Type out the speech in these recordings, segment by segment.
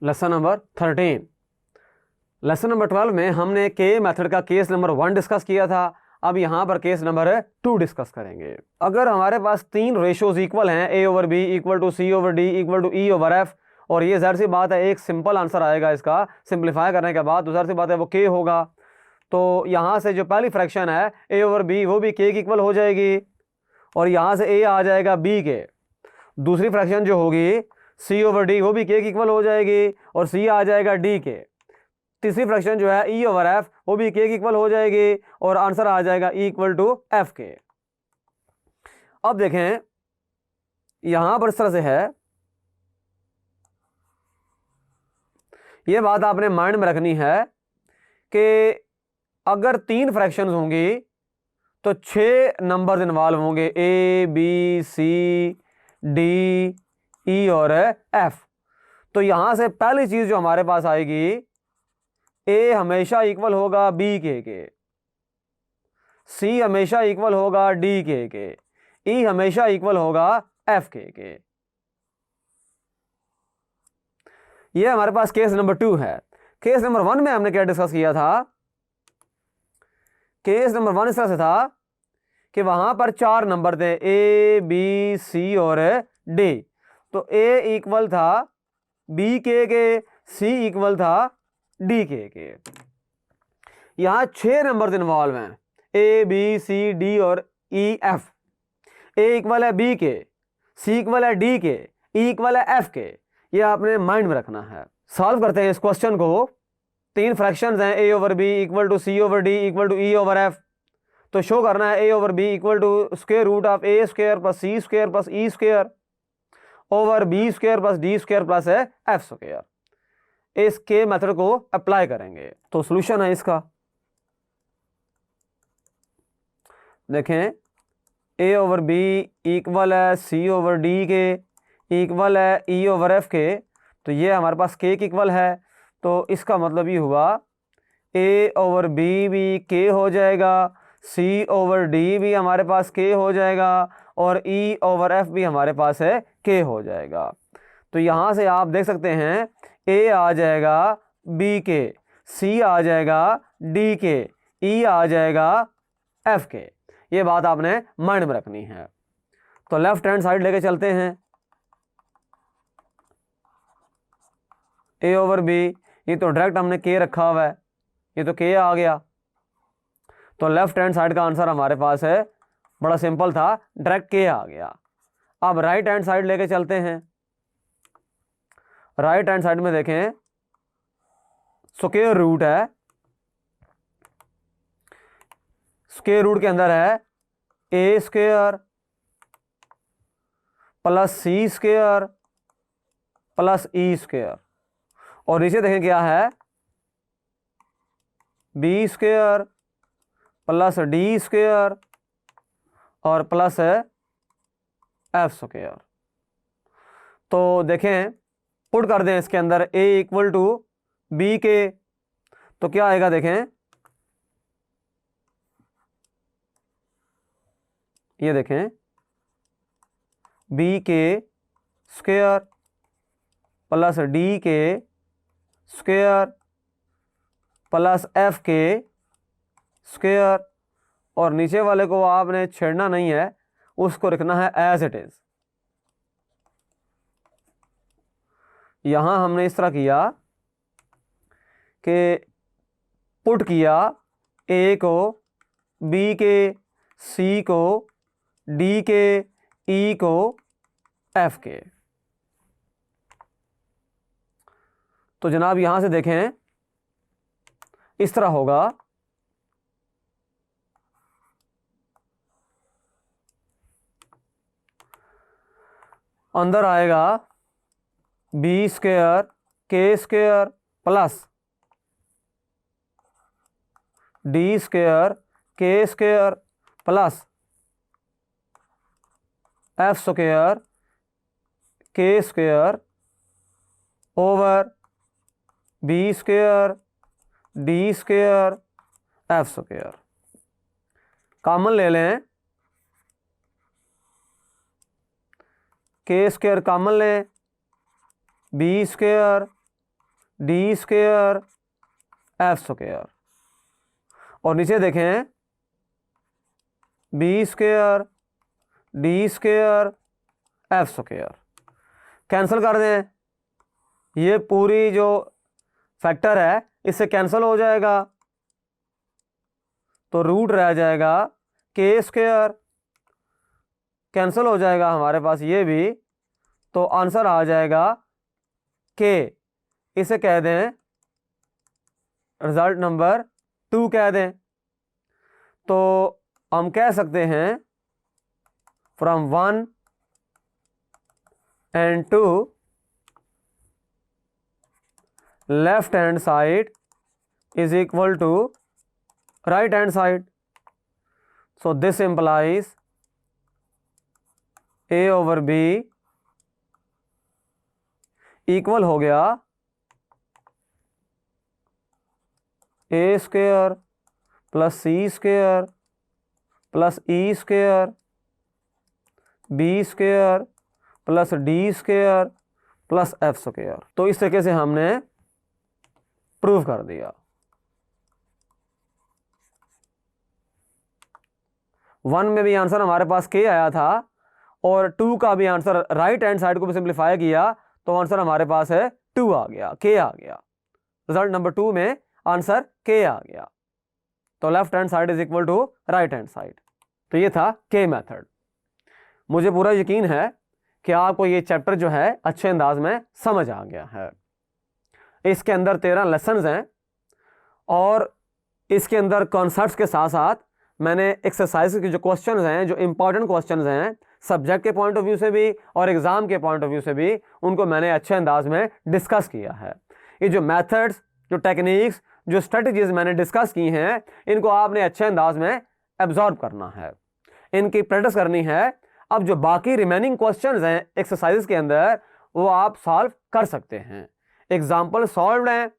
Lesson number 13। Lesson number 12 में हमने के मेथड का केस नंबर 1 डिस्कस किया था। अब यहाँ पर केस नंबर 2 डिस्कस करेंगे। अगर हमारे पास तीन रेशोज इक्वल हैं, A over B equal to C over D equal to E over F, और ये ज़ाहिर सी बात है एक सिंपल आंसर आएगा इसका सिंप्लीफाई करने के बाद, तो ज़ाहिर सी बात है वो के होगा। तो यहाँ से जो पहली फ्रैक्शन है ए ओवर बी वो भी के की इक्वल हो जाएगी, और यहाँ से ए आ जाएगा बी के। दूसरी फ्रैक्शन जो होगी सी ओवर डी वो भी के की इक्वल हो जाएगी, और सी आ जाएगा डी के। तीसरी फ्रैक्शन जो है ई ओवर एफ वो भी के की इक्वल हो जाएगी, और आंसर आ जाएगा ई इक्वल टू एफ के। अब देखें यहां पर इस तरह से है, यह बात आपने माइंड में रखनी है कि अगर तीन फ्रैक्शंस होंगी तो 6 नंबर्स इन्वॉल्व होंगे, A B C D E और एफ। तो यहां से पहली चीज जो हमारे पास आएगी, ए हमेशा इक्वल होगा बी के, सी हमेशा इक्वल होगा डी के, ई हमेशा इक्वल होगा एफ के। यह हमारे पास केस नंबर 2 है। केस नंबर 1 में हमने क्या डिस्कस किया था? केस नंबर 1 इस तरह से था कि वहां पर 4 नंबर थे, ए बी सी और डी। तो ए इक्वल था बी के, सी इक्वल था डी के। यहां 6 नंबर इन्वॉल्व हैं, ए बी सी डी और ई एफ। ए इक्वल है बी के, सी इक्वल है डी के, ई इक्वल है एफ के। ये आपने माइंड में रखना है। सॉल्व करते हैं इस क्वेश्चन को। तीन फ्रैक्शंस हैं, A over B equal to C over D equal to E over F. तो शो करना है A over B equal to square root of A square plus C square plus E square over B square plus D square plus F square. इस के method को apply करेंगे। तो solution है इसका, देखें ए ओवर बी इक्वल है सी over D के इक्वल है ई ओवर एफ के। तो ये हमारे पास के इक्वल है, तो इसका मतलब ये हुआ ए ओवर बी भी के हो जाएगा, सी ओवर डी भी हमारे पास के हो जाएगा, और ई ओवर एफ भी हमारे पास है के हो जाएगा। तो यहाँ से आप देख सकते हैं ए आ जाएगा बी के, सी आ जाएगा डी के, ई आ जाएगा एफ के। ये बात आपने माइंड में रखनी है। तो लेफ्ट हैंड साइड लेके चलते हैं। ए ओवर बी, ये तो डायरेक्ट हमने के रखा हुआ है, ये तो के आ गया। तो लेफ्ट हैंड साइड का आंसर हमारे पास है, बड़ा सिंपल था, डायरेक्ट के आ गया। अब राइट हैंड साइड लेके चलते हैं। राइट हैंड साइड में देखें स्क्वायर रूट है, स्क्वायर रूट के अंदर है A square plus C square plus E square, और नीचे देखें क्या है B square plus D square और प्लस एफ स्क्वायर। तो देखें पुट कर दें इसके अंदर ए इक्वल टू बी के, तो क्या आएगा देखें, ये देखें बी के स्क्वायर प्लस डी के स्क्वायर प्लस एफ के स्क्वायर, और नीचे वाले को आपने छेड़ना नहीं है, उसको रखना है एज इट इज। यहां हमने इस तरह किया कि पुट किया ए को बी के, सी को डी के, ई को एफ के। तो जनाब यहां से देखें इस तरह होगा, अंदर आएगा B square K square plus D square K square plus F square K square over B square D square F square. Common ले लें, के स्क्वायर कॉमन लें, B square D square F square, और नीचे देखें B square D square F square. Cancel कर दें, ये पूरी जो फैक्टर है इससे कैंसिल हो जाएगा, तो रूट रह जाएगा के स्क्वायर, कैंसिल हो जाएगा हमारे पास ये भी, तो आंसर आ जाएगा के। इसे कह दें रिजल्ट नंबर 2 कह दें। तो हम कह सकते हैं from 1 and 2 left hand side is equal to right hand side. So this implies a over b equal हो गया a square plus C square plus E square B square plus D square plus F square. तो इस तरीके से हमने prove कर दिया। 1 में भी आंसर हमारे पास के आया था और 2 का भी आंसर राइट हैंड साइड को भी सिंप्लीफाई किया तो आंसर हमारे पास है 2 आ गया, के आ गया। रिजल्ट नंबर 2 में आंसर के आ गया। तो left hand side is equal to right hand side. तो ये था के मेथड। मुझे पूरा यकीन है कि आपको ये चैप्टर जो है अच्छे अंदाज में समझ आ गया है। इसके अंदर 13 लेसन्स हैं और इसके अंदर कॉन्सेप्ट्स के साथ साथ मैंने एक्सरसाइज के जो क्वेश्चंस हैं, जो इंपॉर्टेंट क्वेश्चंस हैं सब्जेक्ट के पॉइंट ऑफ व्यू से भी और एग्जाम के पॉइंट ऑफ व्यू से भी, उनको मैंने अच्छे अंदाज में डिस्कस किया है। ये जो मेथड्स, जो टेक्निक्स, जो स्ट्रेटजीज मैंने डिस्कस की हैं, इनको आपने अच्छे अंदाज में एब्जॉर्ब करना है, इनकी प्रैक्टिस करनी है। अब जो बाकी रिमेनिंग क्वेश्चंस हैं एक्सरसाइज के अंदर वो आप सॉल्व कर सकते हैं। एग्जाम्पल सॉल्व हैं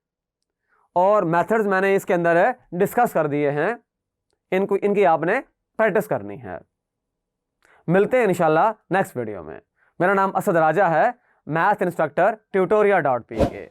और मेथड्स मैंने इसके अंदर डिस्कस कर दिए हैं, इनकी आपने प्रैक्टिस करनी है। मिलते हैं इंशाल्लाह नेक्स्ट वीडियो में। मेरा नाम असद राजा है, मैथ इंस्ट्रक्टर tutoria.pk।